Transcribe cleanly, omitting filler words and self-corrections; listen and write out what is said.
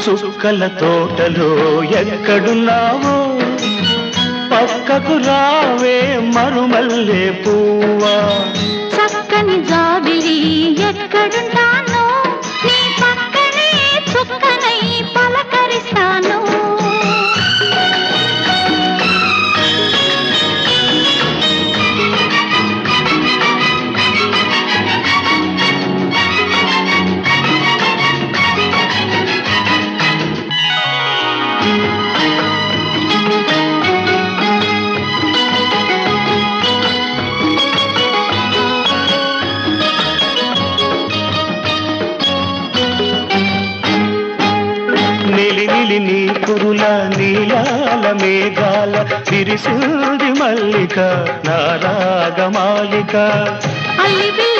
చుక్కల తోటలో ఎక్కడున్నావో పక్కకు రావే మరుమల్లె పువ్వా చక్కని జాబిలి ఎక్కడుంటానో నీ పక్కనే చుక్కనై పలకరిస్తాను నిలి నీ కురుల నీలాల మేఘాల విరిసింది మల్లిక నారాగమాలిక అల్లి